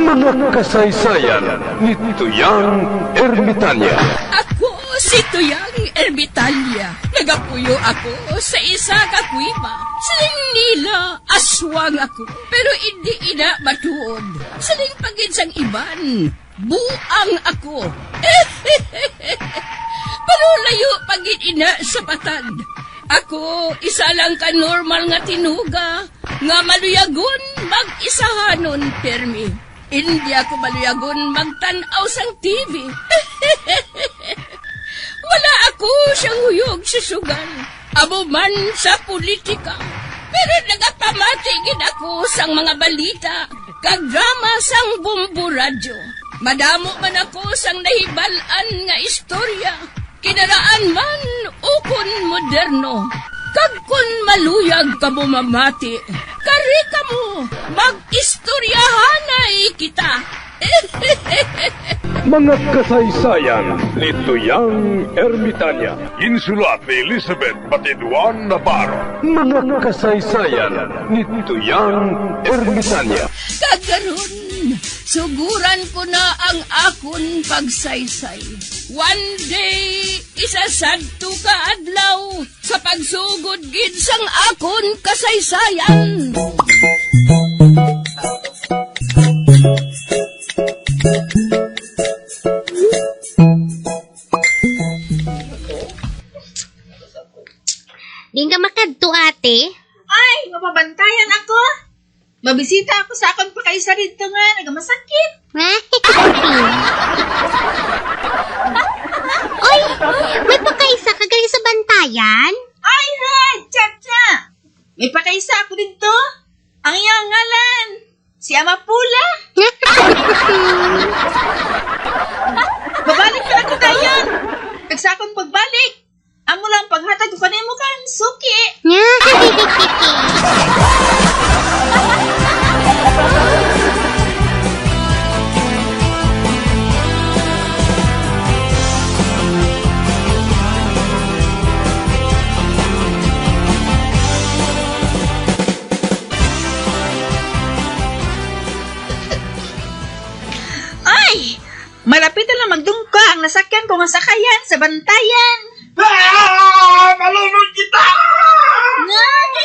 Mga kasaysayan ni Tuyang Ermitanya. Ako si Tuyang Ermitanya. Nagapuyo ako sa isa ka kuiba. Siling nila, aswang ako. Pero hindi ina matuod. Siling pagin sang iban. Buang ako. Pero layo pagin ina sa patad. Ako, isa lang ka normal nga tinuga. Nga maluyagon mag-isahanon, permi. Hindi ako maluyagon magtanaw sang TV. Wala ako siyang huyog sa sugal. Abo man sa politika. Pero nagapamatigin ako sang mga balita. Kag drama sang bumbu radyo. Madamo man ako sang nahibalan nga istorya. Kinaraan man ukon moderno. Kag kun maluyag ka mo mamati, kari ka mo, mag-istoryahanay kita. Mga kasaysayan ni Tuyang Ermitanya. Insulat ni Elizabeth Batiduan Navarro. Mga kasaysayan ni Tuyang Ermitanya. Kagaron, suguran ko na ang akon pagsaysay. One day, isasadto ka adlaw sa pagsugod gid sang akon kasaysayan. Di ka makadto, ate. Ay, mapabantayan ako. Mabisita ako sa akong pakaisa rito nga, nagamasakit. Oy, may pakaisa ka gali sa bantayan? Ay, ha, tsa. May pakaisa ako dito. Ang iyang ngalan, si Amapula. Babalik pa ako kayan. Kag sa akong pagbalik, amo lang paghatag ko kanimo kan suki. Ay, malapit na magdungka ang nasakyan ko nga sakayan sa bantayan. Malunod kita!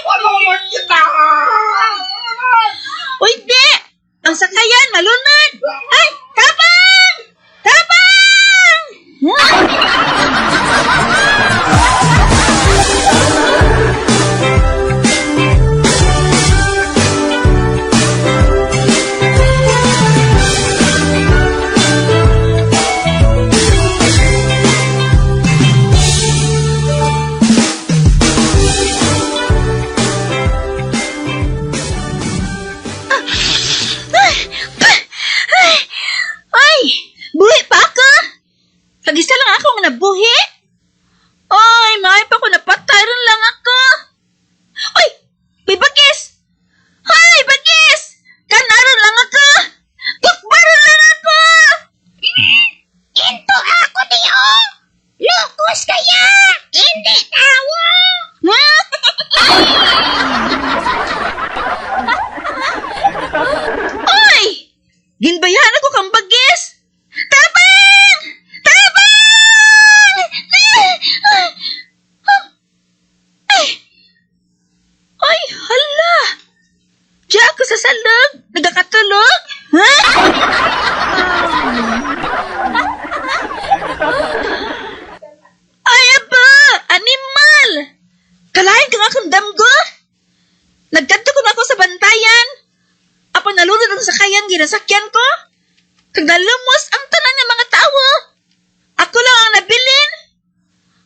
Malunod kita! Uy, di! Ang sakayan, malunod! Ay, tabang! Tabang! Ay, buhi pa ako! Kag-isa lang ako nga nabuhi? Ay, may pa ko napatay ron lang ako. Ay, may bagis! Ay, bagis! Kanaron lang ako! Tukbaron lang ako! Into ako niyo! Locos kaya! Hindi tawo! Ay! Ginbayahan ako kang bagis! Tabang! Tabang! Ay, hala! Diya ako sa salog! Nagkakatulog! Ha? Ay, aba! Animal! Kalahin kang akong damgo! Nagkanto ko na ako sa bantayan! Apo nalunod ang sakayan ginasakyan ko? Kag nalumos ang tanan ng mga tao! Ako lang ang nabilin!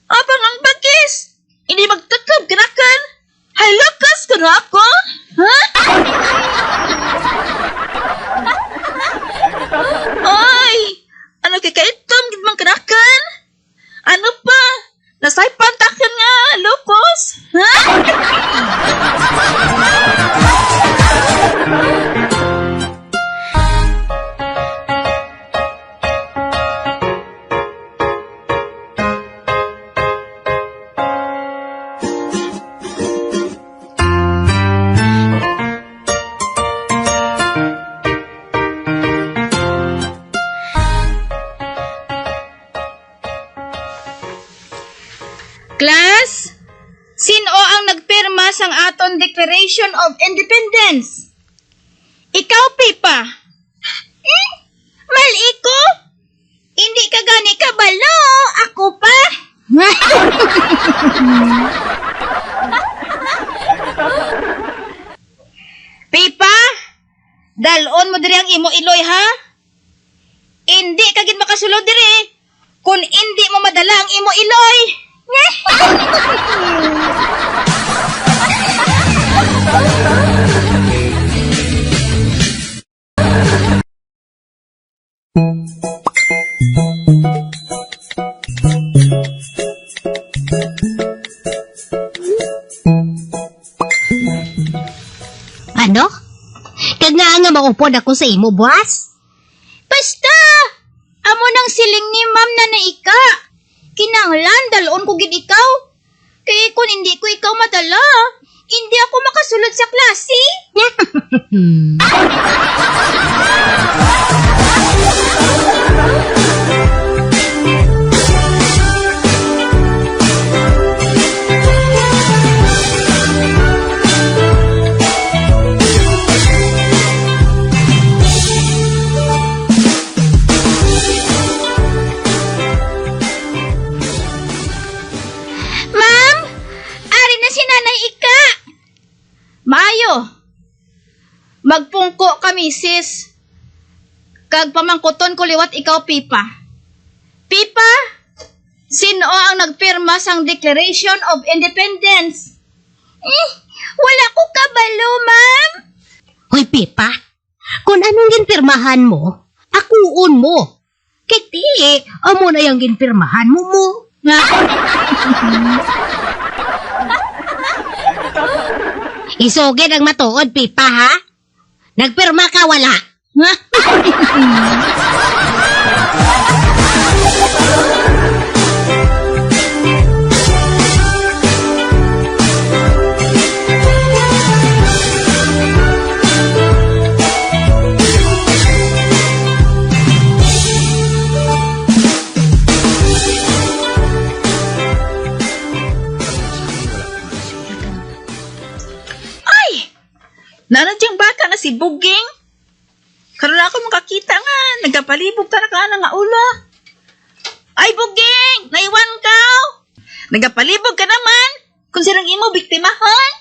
Abang ang bagis! Hindi magtutob kinakan! Hay, lakas ko na ako! Ha? Ay! Ano kikaitom gitmang kinakan? Ano pa? Nasay pantakan nga, lukos! Ha? Declaration of Independence. Ikaw, Pipa. Mali ko? Hindi ka gani kabalo. Ako pa. Pipa, dalon mo diri ang imo iloy, ha? Hindi ka gid makasulod diri kung hindi mo madala ang imo iloy. Ano? Kag nga maupod ako sa imo, boss? Basta, amo nang siling ni ma'am na naika. Kinanglan, dalon ko gid ikaw. Kaya kung hindi ko ikaw madala, hindi ako makasulod sa klase. Ma'am, ari na si Nanay Ika. Maayo. Magpungko kami, sis. Kag pamangkuton ko liwat ikaw, Pipa. Pipa, sino ang nagpirma sang Declaration of Independence? Wala ko kabalo, ma'am. Hoy, Pipa, kung anong ginpirmahan mo, akuon mo. Kiti, amo na yung ginpirmahan mo. Isugid ang matuod, Pipa, ha? Nagpirma ka, wala. Nanadyang bata nga si Buging. Karoon ako makakita nga, nagapalibog ta na ka nga ulo. Ay, Buging! Naiwan ka! Nagapalibog ka naman! Kung sinong imo biktimahan?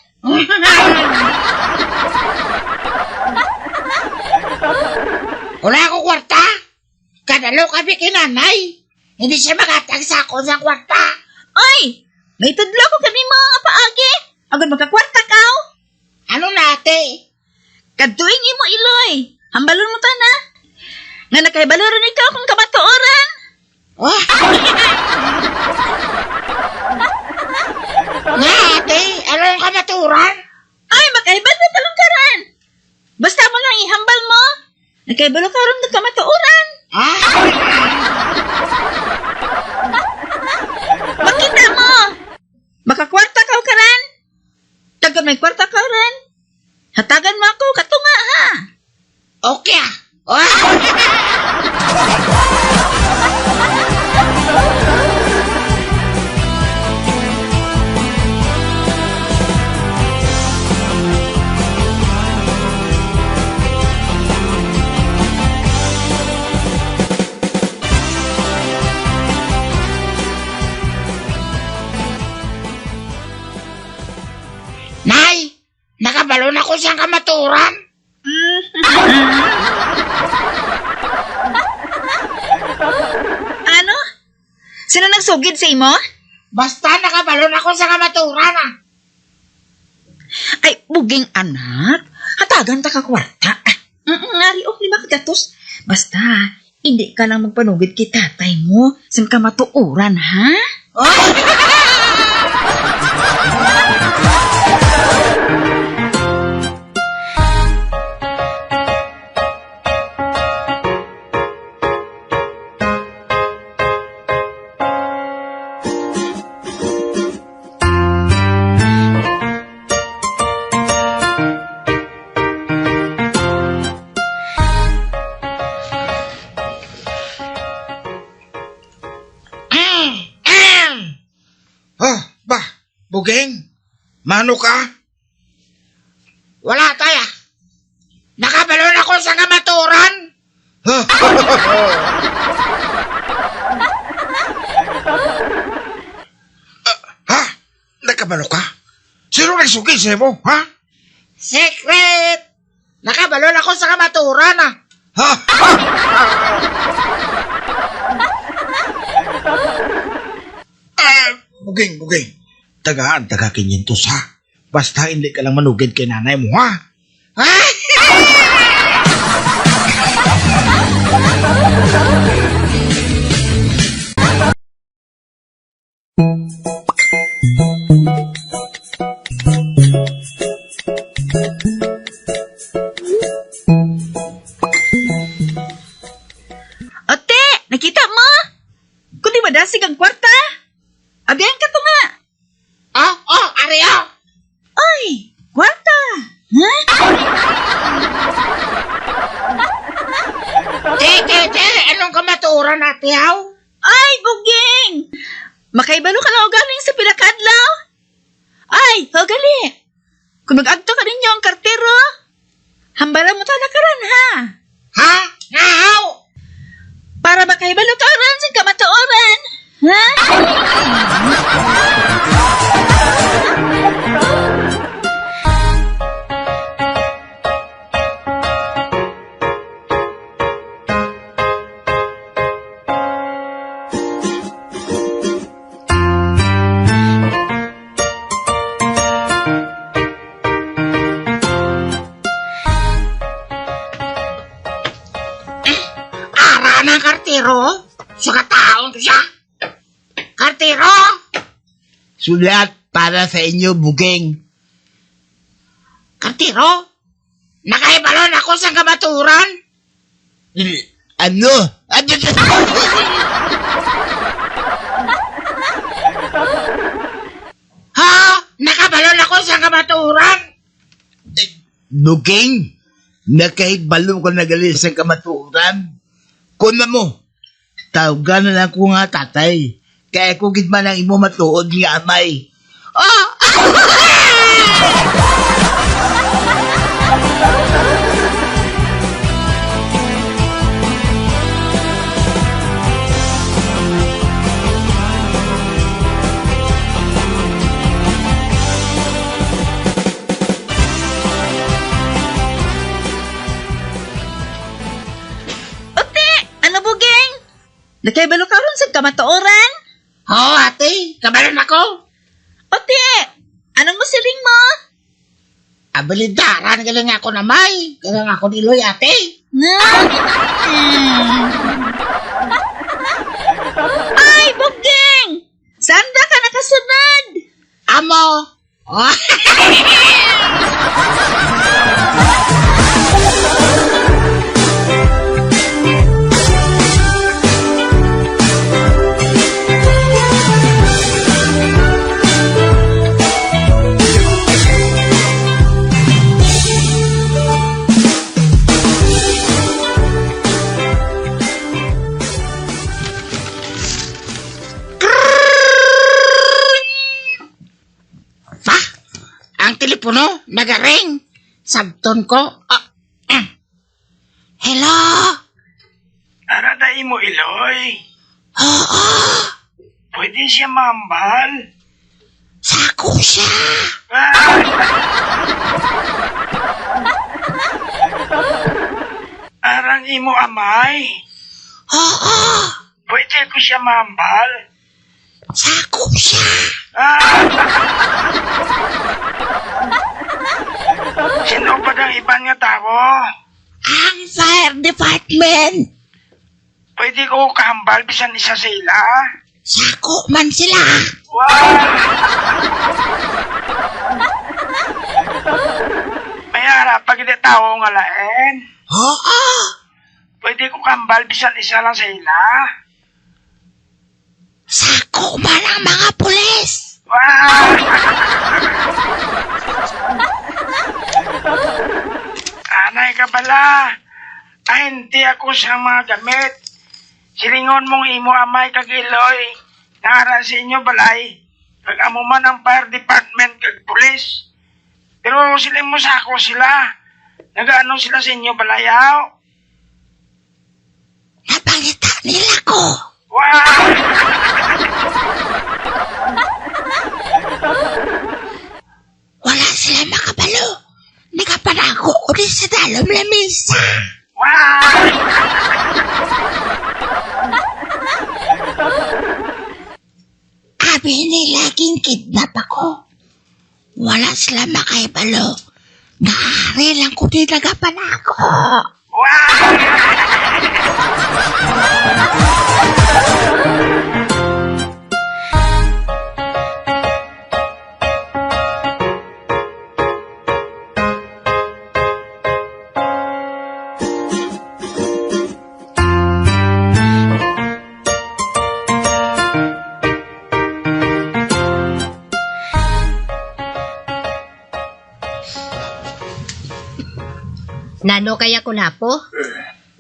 Wala ako kwarta. Kadalo kami kinanay. Hindi siya magatag sa ako sa kwarta. Ay! May tudlo ko kanimo nga paagi. Agad magkakwarta ka. Ano nate? Kaduing imo iloy. Hambalon mo ta na. Nga nakahibaloron ikaw kung kamatuoran. Oh. Nga ate, ano yung kamaturan? Ay, makahibalo ka lang karan. Basta mo lang ihambal mo. Nakahibalo ka rin ng kamatuoran. Ah? Makita mo. Makakwarta ka karan. Taga may kwarta ka rin. Hatagan mo ako, katunga ha. Okay ah. Oh. Nay, nakabalon ako siyang kamaturan. Ano? Sino nagsugid sa imo? Basta nakabalon ako sa kamaturan ah. Ay, Buging anak. Hatagan ta ka kwarta. Ngari, oh, 5 kagatos. Basta, hindi ka lang magpanugid kay tatay mo sa kamatuoran, ha? Oh, bah, Buging, mano ka? Wala tayo. Nakabalon ako sa kamaturan. Ha? Nakabalo ka? Sino nagsuki sa mo, ha? Secret! Nakabalon ako sa kamaturan, ah. Ha? Buging. Tagaan, taga 500, ha? Basta hindi ka lang manugid kay nanay mo, ha? Ote, nakita mo? Kundi madasig ang kwarta. Abiyan ka to nga. Arya! Ay, kwarta. Ha? Te, anong kamaturan natin, haw? Ay, buging. Makaibalo ka na o galing sa pilakadlaw? Ay, o gali. Kung mag-agto ka ninyo ang kartero, hambala mo tala ka rin, ha? Ha? Haw? Para makaibalo ka rin sa kamatuoran. Ha? Ara ng kartero? Sa kataon to siya? Kartero? Sulat para sa inyo, Buging. Kartero? Nakaibalon ako sa kamaturan? Ano? Ha? Nakabalon ako sa kamaturan? Buging, nakahibalo ko na gali sa kamaturan. Kuna mo, tawagan na lang ko nga tatay. Kaya kung gitman ang imo matuod nga amay. Ote, ano buging? Nakaibalo ka rin sa kamatuoran? Oo, ate. Kabalon ako. Ote, anong masiling mo? Abilidaran galing ako na may. Galing ako niloy, ate. Ay, buging! Saan ba ka nakasunod? Amo. Ang telepono, nagaring. Sabton ko. Hello? Araday mo, Iloy. Oo. Pwede siya mambal. Sako siya. Arang imo amay. Oo. Pwede ko siya mambal. Sako siya. Sino pa ng ibang nga tao? Ang fire department. Pwede ko kahambal bisan isa sa ila. Sako man sila. May harap pag hindi tao nga lain. Oo. Pwede ko kahambal bisan isa lang sa ila. Sako man ang mga pulis. Anay ka bala. Ay, hindi ako sa mga gamit. Silingon mong imo amay kag Iloy. Nara sa inyo balay. Kag amo man ang fire department kag pulis. Pero sila mo sako sila. Nagaano sila sa inyo, balayaw? Napangita nila ko. Wow! Wala sila makabalo. Nakapanako ulit sa dalom lamisa. Wow! Abi nila kidnap ako. Wala sila makaibalo. Naari lang ko din nagapanako. Nano kaya kulapo?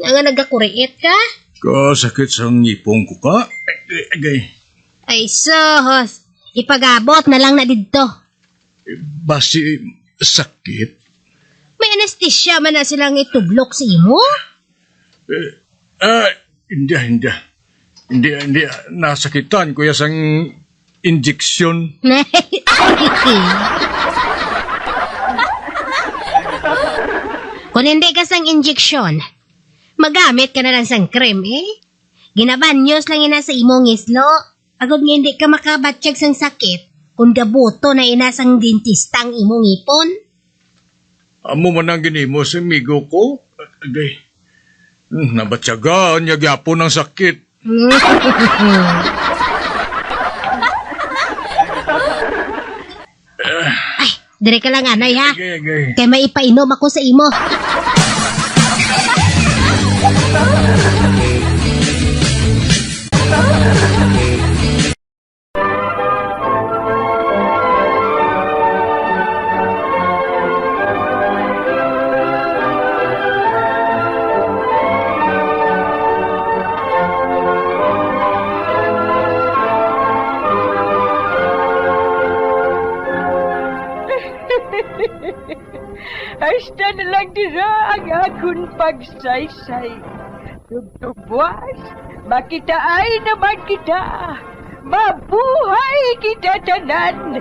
Nga nagakuriit ka? Kasakit sa ngipong ko ka? Agay, Ay sos, ipagabot na lang na dito. basi sakit? May anesthesia man na silang itublok sa imo? Hindi. Hindi, nasakitan ko yasang injeksyon. Kung hindi ka sang injeksyon, magamit ka na lang sang cream Ginabanyos lang ina sa imong islo. Agad nga hindi ka makabatsyag sang sakit kung gabuto na ina sang dentista ang imong ipon. Amo man ang ginimo sa amigo ko? Agay, nabatsagaan niya gyapon ng sakit. Ay, dire ka lang anay ha. Agay. Kaya maipainom ako sa imo. Hasta na lang dira ang akong pagsaysay. Tugtugwas, makitaay naman kita. Mabuhay kita tanan.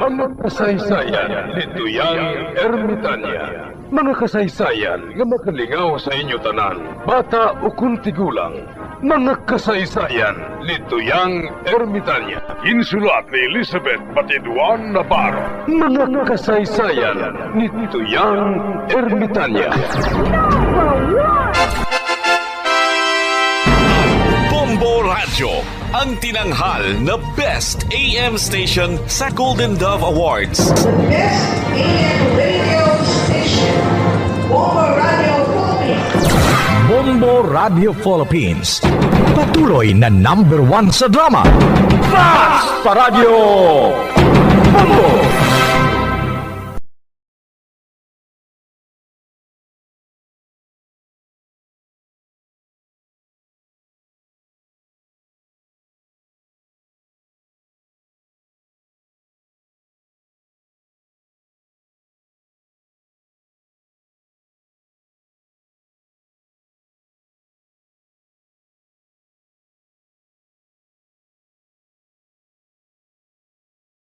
Mga kasaysayan ni Tuyang Ermitanya. Mga kasaysayan nga makalingaw sa inyo tanan, bata o kung tigulang. Mga kasaysayan ni Tuyang Ermitanya. Insulat ni Elizabeth Batiduan Navarro. Mga kasaysayan ni Tuyang Ermitanya. Bombo Radio, ang tinanghal na Best AM Station sa Golden Dove Awards. Best AM radio station, Bombo Radio Philippines. Bombo Radio Philippines. Patuloy na #1 sa drama. Basta Radio Bombo!